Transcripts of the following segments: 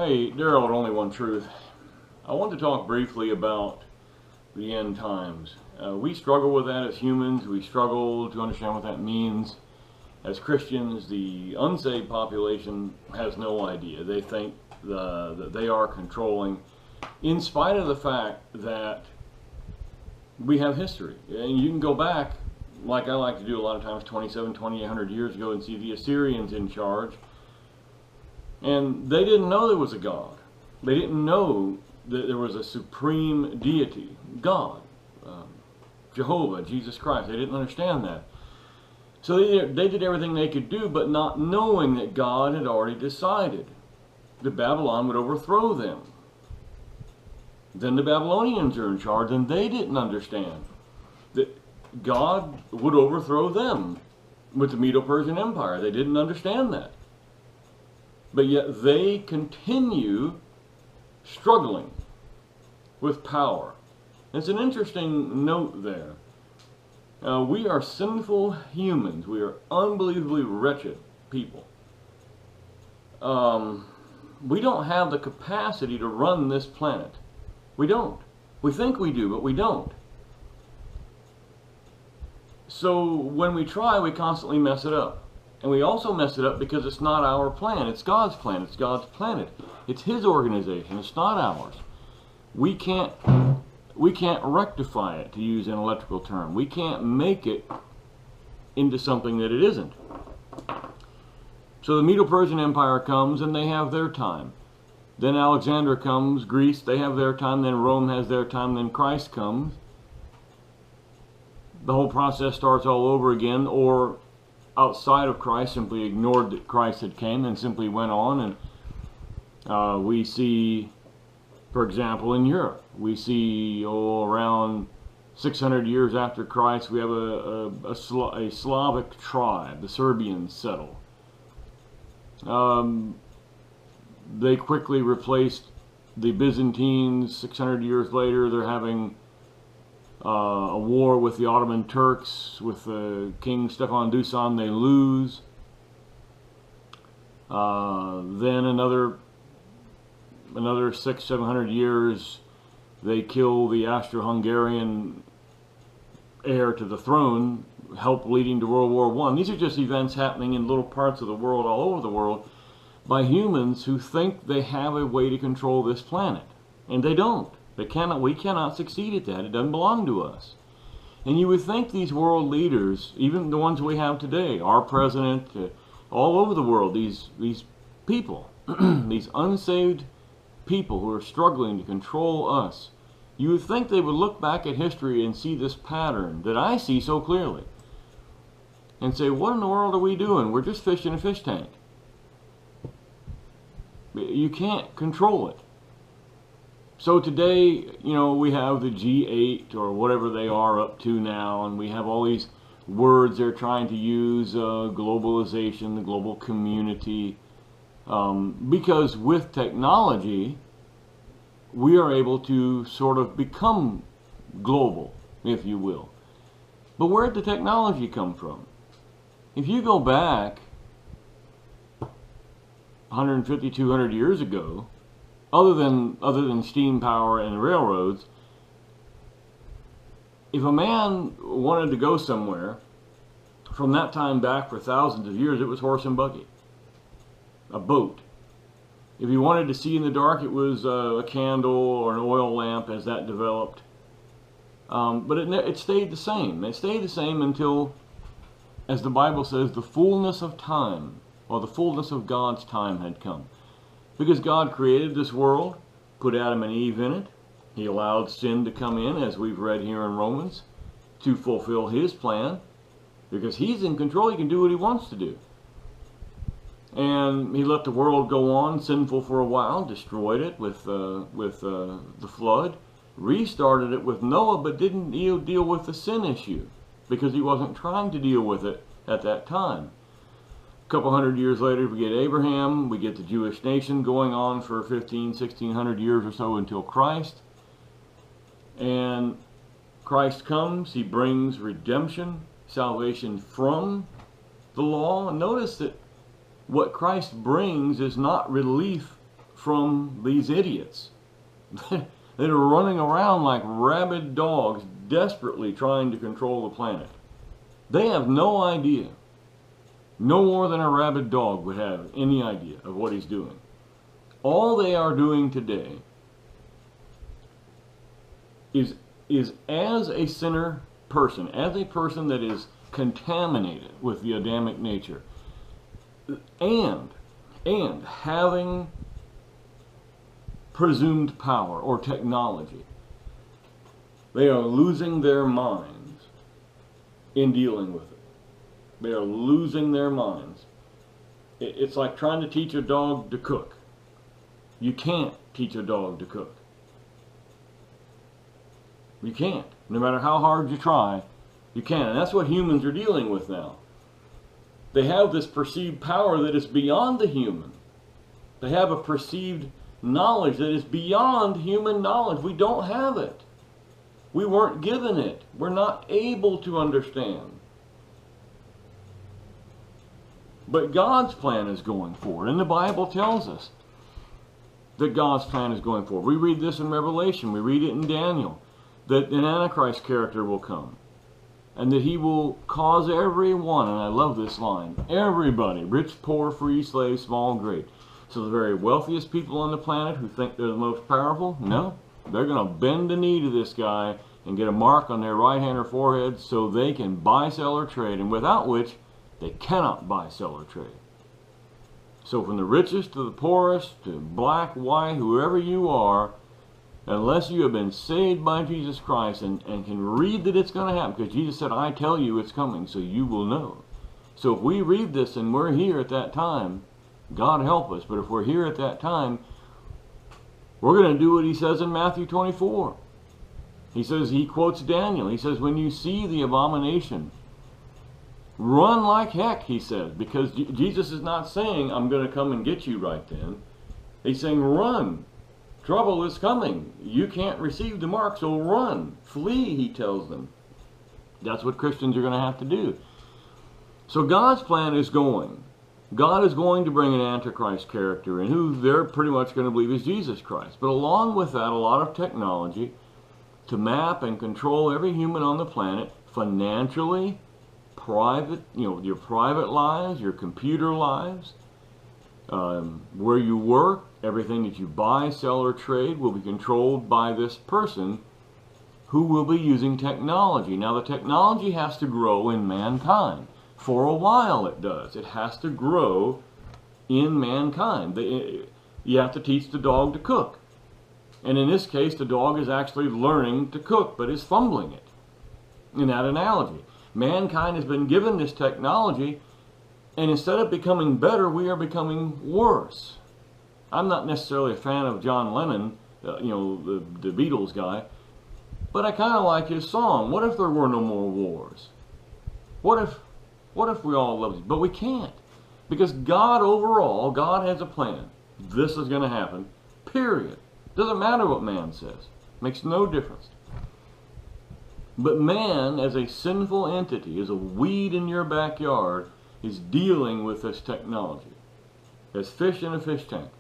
Hey, Daryl at Only One Truth. I want to talk briefly about the end times. We struggle with that as humans. We struggle to understand what that means. As Christians, the unsaved population has no idea. They think that they are controlling, in spite of the fact that we have history. And you can go back, like I like to do a lot of times, 2,800 years ago, and see the Assyrians in charge. And they didn't know there was a God. They didn't know that there was a supreme deity, God, Jehovah, Jesus Christ. They didn't understand that. So they did everything they could do, but not knowing that God had already decided that Babylon would overthrow them. Then the Babylonians are in charge, and they didn't understand that God would overthrow them with the Medo-Persian Empire. They didn't understand that. But yet they continue struggling with power. It's an interesting note there. We are sinful humans. We are unbelievably wretched people. We don't have the capacity to run this planet. We don't. We think we do, but we don't. So when we try, we constantly mess it up. And we also mess it up because it's not our plan. It's God's plan. It's God's planet. It's His organization. It's not ours. We can't rectify it, to use an electrical term. We can't make it into something that it isn't. So the Medo-Persian Empire comes and they have their time. Then Alexander comes, Greece, they have their time. Then Rome has their time. Then Christ comes. The whole process starts all over again, or outside of Christ simply ignored that Christ had came and simply went on. And we see, for example, in Europe, we see around 600 years after Christ, we have a Slavic tribe, the Serbians, settle. They quickly replaced the Byzantines. 600 years later, they're having a war with the Ottoman Turks, with King Stefan Dusan. They lose. Then another 600-700 years, they kill the Austro-Hungarian heir to the throne, help leading to World War I. These are just events happening in little parts of the world, all over the world, by humans who think they have a way to control this planet, and they don't. We cannot succeed at that. It doesn't belong to us. And you would think these world leaders, even the ones we have today, our president, all over the world, these people, these unsaved people who are struggling to control us, you would think they would look back at history and see this pattern that I see so clearly and say, what in the world are we doing? We're just fish in a fish tank. You can't control it. So today, you know, we have the G8 or whatever they are up to now, and we have all these words they're trying to use, globalization, the global community, because with technology, we are able to sort of become global, if you will. But where did the technology come from? If you go back 150, 200 years ago, other than steam power and railroads, if a man wanted to go somewhere, from that time back for thousands of years, it was horse and buggy, a boat. If you wanted to see in the dark, it was a candle or an oil lamp as that developed. But it stayed the same. It stayed the same until, as the Bible says, the fullness of time, or the fullness of God's time had come. Because God created this world, put Adam and Eve in it. He allowed sin to come in, as we've read here in Romans, to fulfill His plan. Because He's in control, He can do what He wants to do. And He let the world go on sinful for a while, destroyed it with the flood, restarted it with Noah, but didn't deal with the sin issue, because He wasn't trying to deal with it at that time. A couple hundred years later, we get Abraham, we get the Jewish nation going on for 1,600 years or so until Christ. And Christ comes, He brings redemption, salvation from the law. And notice that what Christ brings is not relief from these idiots that are running around like rabid dogs, desperately trying to control the planet. They have no idea. No more than a rabid dog would have any idea of what he's doing. All they are doing today is as a sinner person, as a person that is contaminated with the Adamic nature, and having presumed power or technology, they are losing their minds in dealing with it. They are losing their minds. It's like trying to teach a dog to cook. You can't teach a dog to cook. You can't. No matter how hard you try, you can't. And that's what humans are dealing with now. They have this perceived power that is beyond the human. They have a perceived knowledge that is beyond human knowledge. We don't have it. We weren't given it. We're not able to understand. But God's plan is going forward, and the Bible tells us that God's plan is going forward. We read this in Revelation. We read it in Daniel, that an Antichrist character will come, and that he will cause everyone, and I love this line, everybody, rich, poor, free, slave, small, great. So the very wealthiest people on the planet who think they're the most powerful, no, they're going to bend the knee to this guy and get a mark on their right hand or forehead so they can buy, sell, or trade, and without which they cannot buy, sell, or trade. So from the richest to the poorest, to black, white, whoever you are, unless you have been saved by Jesus Christ and can read that it's going to happen, because Jesus said, I tell you it's coming, so you will know. So if we read this and we're here at that time, God help us, but if we're here at that time, we're going to do what he says in Matthew 24. He says, he quotes Daniel. He says, when you see the abomination, run like heck, he says, because Jesus is not saying, I'm going to come and get you right then. He's saying, run. Trouble is coming. You can't receive the mark, so run. Flee, he tells them. That's what Christians are going to have to do. So God's plan is going. God is going to bring an Antichrist character in, who they're pretty much going to believe is Jesus Christ. But along with that, a lot of technology to map and control every human on the planet, financially, private, your private lives, your computer lives, where you work, everything that you buy, sell, or trade will be controlled by this person who will be using technology. Now, the technology has to grow in mankind. For a while it does. It has to grow in mankind. You have to teach the dog to cook. And in this case, the dog is actually learning to cook, but is fumbling it. In that analogy, mankind has been given this technology, and instead of becoming better, we are becoming worse. I'm not necessarily a fan of John Lennon, the Beatles guy, but I kind of like his song. What if there were no more wars? What if we all loved it? But we can't. Because God overall, God has a plan. This is going to happen, period. Doesn't matter what man says. Makes no difference. But man, as a sinful entity, as a weed in your backyard, is dealing with this technology. As fish in a fish tank.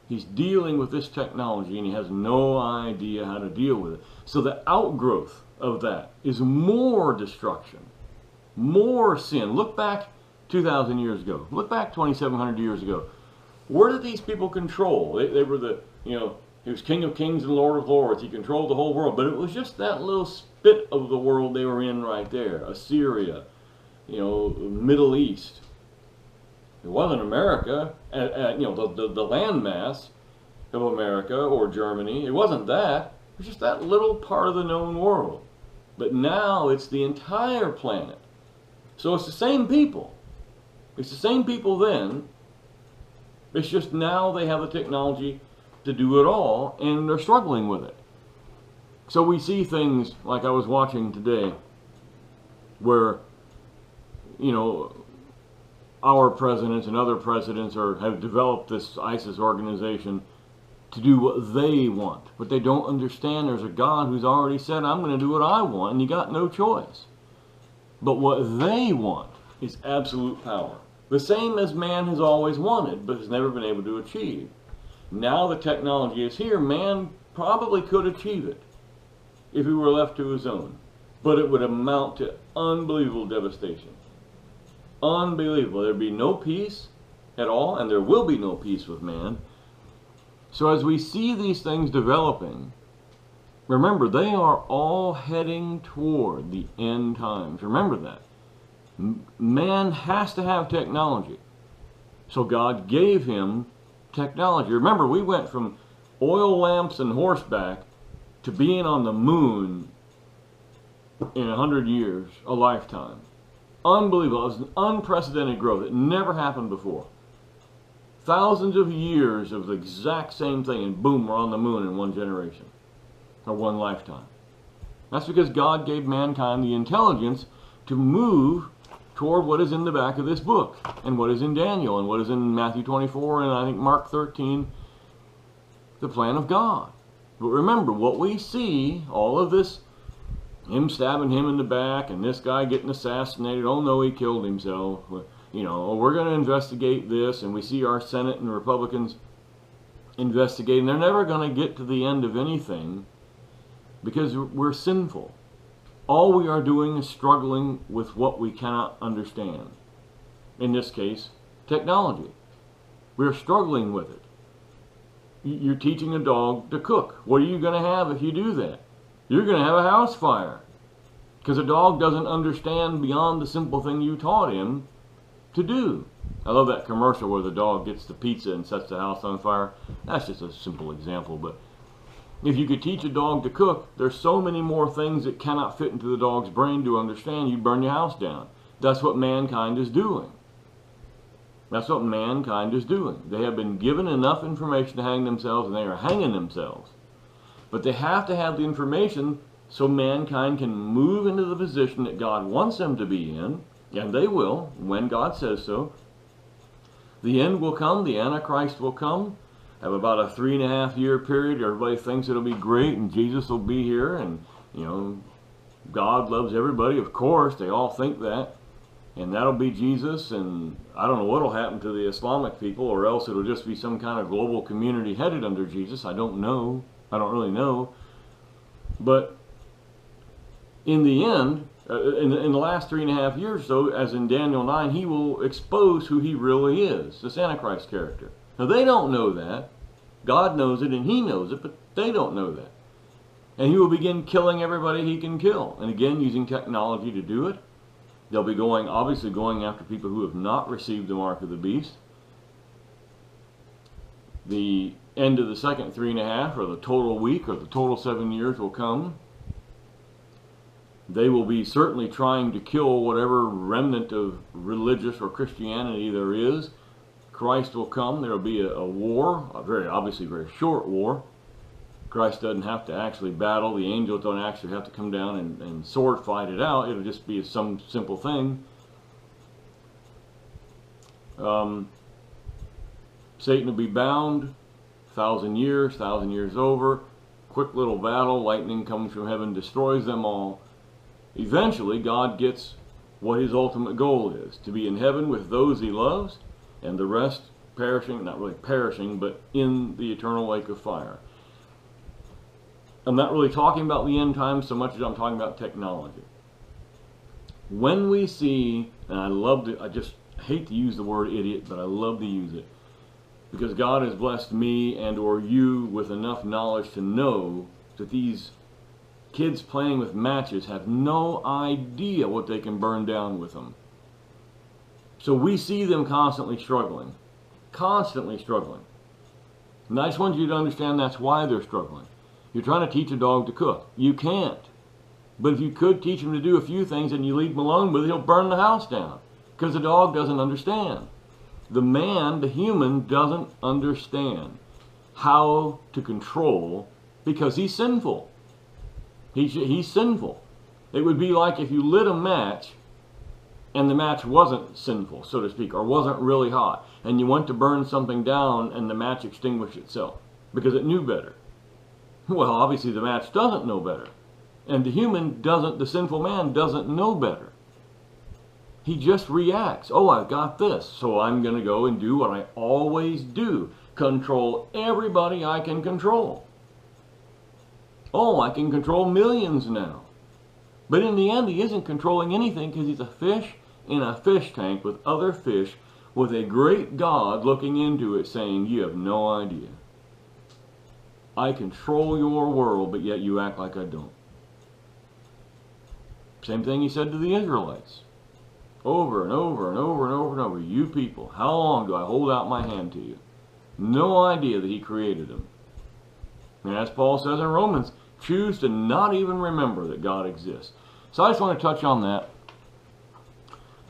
He's dealing with this technology and he has no idea how to deal with it. So the outgrowth of that is more destruction, more sin. Look back 2,000 years ago. Look back 2,700 years ago. Where did these people control? They were the, he was King of Kings and Lord of Lords. He controlled the whole world. But it was just that little spit of the world they were in right there. Assyria, Middle East. It wasn't America, the landmass of America or Germany. It wasn't that. It was just that little part of the known world. But now it's the entire planet. So it's the same people. It's the same people then. It's just now they have the technology to do it all, and they're struggling with it. So we see things like I was watching today where, our presidents and other presidents have developed this ISIS organization to do what they want. But they don't understand there's a God who's already said, I'm going to do what I want, and you got no choice. But what they want is absolute power. The same as man has always wanted, but has never been able to achieve. Now the technology is here. Man probably could achieve it if he were left to his own. But it would amount to unbelievable devastation. Unbelievable. There'd be no peace at all, and there will be no peace with man. So as we see these things developing, remember, they are all heading toward the end times. Remember that. Man has to have technology. So God gave him technology. Remember, we went from oil lamps and horseback to being on the moon in 100 years, a lifetime. Unbelievable. It was an unprecedented growth. It never happened before. Thousands of years of the exact same thing, and boom, we're on the moon in one generation, or one lifetime. That's because God gave mankind the intelligence to move toward what is in the back of this book, and what is in Daniel, and what is in Matthew 24, and I think Mark 13, the plan of God. But remember, what we see, all of this, him stabbing him in the back, and this guy getting assassinated, oh no, he killed himself, you know, we're going to investigate this, and we see our Senate and Republicans investigating. They're never going to get to the end of anything because we're sinful. All we are doing is struggling with what we cannot understand. In this case, technology. We're struggling with it. You're teaching a dog to cook. What are you going to have if you do that? You're going to have a house fire. Because a dog doesn't understand beyond the simple thing you taught him to do. I love that commercial where the dog gets the pizza and sets the house on fire. That's just a simple example, but if you could teach a dog to cook, there's so many more things that cannot fit into the dog's brain to understand. You burn your house down. That's what mankind is doing. That's what mankind is doing. They have been given enough information to hang themselves, and they are hanging themselves. But they have to have the information so mankind can move into the position that God wants them to be in, and they will, when God says so. The end will come, the Antichrist will come, have about a 3.5 year period. Everybody thinks it'll be great, and Jesus will be here, and, you know, God loves everybody. Of course, they all think that, and that'll be Jesus, and I don't know what'll happen to the Islamic people, or else it'll just be some kind of global community headed under Jesus. I don't know. I don't really know. But in the end, in the last 3.5 years or so, as in Daniel 9, he will expose who he really is, this Antichrist character. Now, they don't know that. God knows it, and he knows it, but they don't know that. And he will begin killing everybody he can kill. And again, using technology to do it. They'll be obviously going after people who have not received the mark of the beast. The end of the second 3.5, or the total week, or the total 7 years will come. They will be certainly trying to kill whatever remnant of religious or Christianity there is. Christ will come. There will be a war, obviously very short war. Christ doesn't have to actually battle. The angels don't actually have to come down and sword fight it out. It'll just be some simple thing. Satan will be bound. 1,000 years over. Quick little battle. Lightning comes from heaven, destroys them all. Eventually, God gets what his ultimate goal is, to be in heaven with those he loves, and the rest perishing, not really perishing, but in the eternal lake of fire. I'm not really talking about the end times so much as I'm talking about technology. When we see, and I just hate to use the word idiot, but I love to use it, because God has blessed me and or you with enough knowledge to know that these kids playing with matches have no idea what they can burn down with them. So we see them constantly struggling. Constantly struggling. And I just want you to understand that's why they're struggling. You're trying to teach a dog to cook. You can't. But if you could teach him to do a few things and you leave him alone with it, he'll burn the house down. Because the dog doesn't understand. The man, the human, doesn't understand how to control because he's sinful. He's sinful. It would be like if you lit a match and the match wasn't sinful, so to speak, or wasn't really hot, and you went to burn something down and the match extinguished itself because it knew better. Well, obviously the match doesn't know better. And the sinful man doesn't know better. He just reacts. Oh, I've got this, so I'm going to go and do what I always do. control everybody I can control. Oh, I can control millions now. But in the end, he isn't controlling anything because he's a fish in a fish tank with other fish with a great God looking into it saying, you have no idea. I control your world, but yet you act like I don't. Same thing he said to the Israelites. Over and over and over and over and over. You people, how long do I hold out my hand to you? No idea that he created them. And as Paul says in Romans, choose to not even remember that God exists. So I just want to touch on that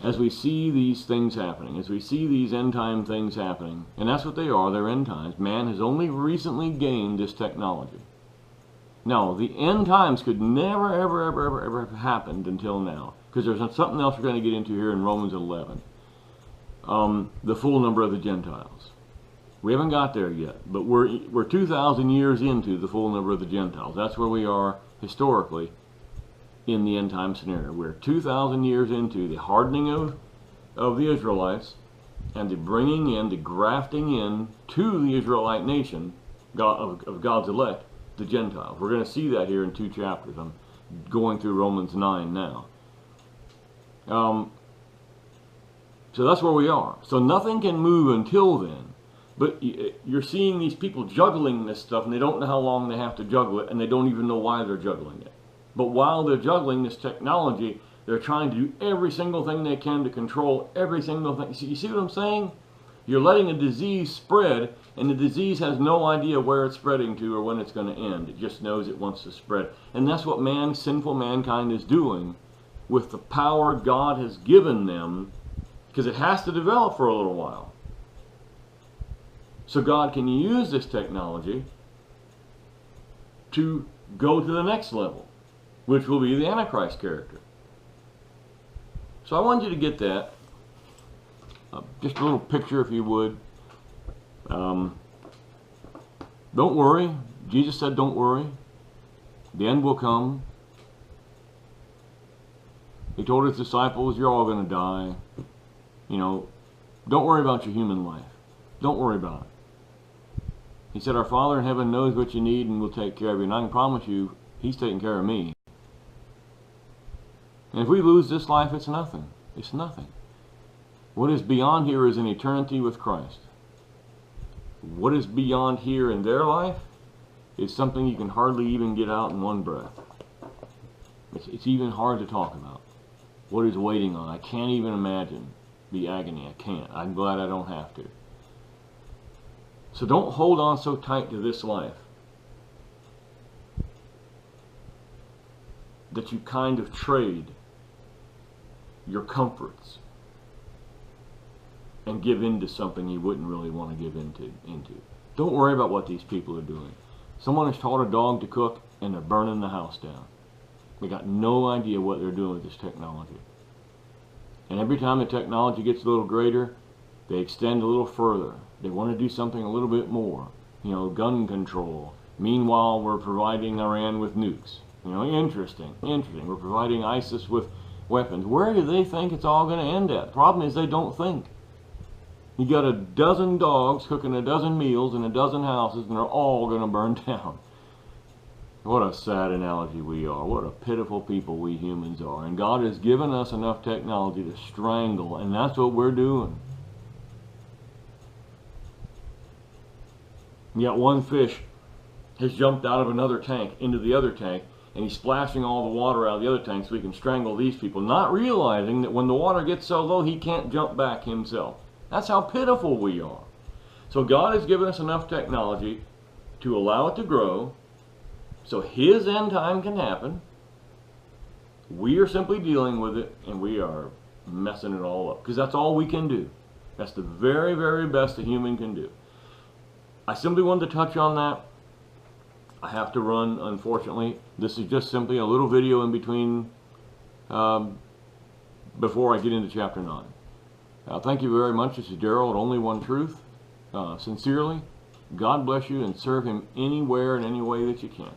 as we see these things happening, as we see these end time things happening. And that's what they are, they're end times. Man has only recently gained this technology. Now, the end times could never, ever have happened until now. Because there's something else we're going to get into here in Romans 11. The full number of the Gentiles. We haven't got there yet, but we're 2,000 years into the full number of the Gentiles. That's where we are historically in the end time scenario. We're 2,000 years into the hardening of the Israelites and the bringing in, the grafting in to the Israelite nation of God's elect, the Gentiles. We're going to see that here in 2 chapters. I'm going through Romans 9 now. So that's where we are. So nothing can move until then. But you're seeing these people juggling this stuff, and they don't know how long they have to juggle it, and they don't even know why they're juggling it. But while they're juggling this technology, they're trying to do every single thing they can to control every single thing. You see what I'm saying? You're letting a disease spread, and the disease has no idea where it's spreading to or when it's going to end. It just knows it wants to spread. And that's what sinful mankind is doing with the power God has given them, because it has to develop for a little while. So God can use this technology to go to the next level, which will be the Antichrist character. So I want you to get that. Just a little picture, if you would. Don't worry. Jesus said, don't worry. The end will come. He told his disciples, you're all going to die. You know, don't worry about your human life. Don't worry about it. He said, our Father in heaven knows what you need and will take care of you. And I can promise you, he's taking care of me. And if we lose this life, it's nothing. It's nothing. What is beyond here is an eternity with Christ. What is beyond here in their life is something you can hardly even get out in one breath. It's even hard to talk about. What is waiting on? I can't even imagine the agony. I can't. I'm glad I don't have to. So don't hold on so tight to this life that you kind of trade your comforts and give in to something you wouldn't really want to give into. Don't worry about what these people are doing. Someone has taught a dog to cook and they're burning the house down. They got no idea what they're doing with this technology. And every time the technology gets a little greater, they extend a little further. They want to do something a little bit more. You know, gun control. Meanwhile, we're providing Iran with nukes. You know, interesting. We're providing ISIS with weapons. Where do they think it's all going to end at? The problem is they don't think. You got a dozen dogs cooking a dozen meals in a dozen houses, and they're all going to burn down. What a sad analogy we are. What a pitiful people we humans are. And God has given us enough technology to strangle, and that's what we're doing. Yet one fish has jumped out of another tank into the other tank, and he's splashing all the water out of the other tank so he can strangle these people, not realizing that when the water gets so low, he can't jump back himself. That's how pitiful we are. So God has given us enough technology to allow it to grow, so his end time can happen. We are simply dealing with it, and we are messing it all up, because that's all we can do. That's the very, very best a human can do. I simply wanted to touch on that. I have to run, unfortunately. This is just simply a little video in between before I get into chapter 9. Thank you very much. This is Daryl at Only One Truth. Sincerely, God bless you, and serve him anywhere and any way that you can.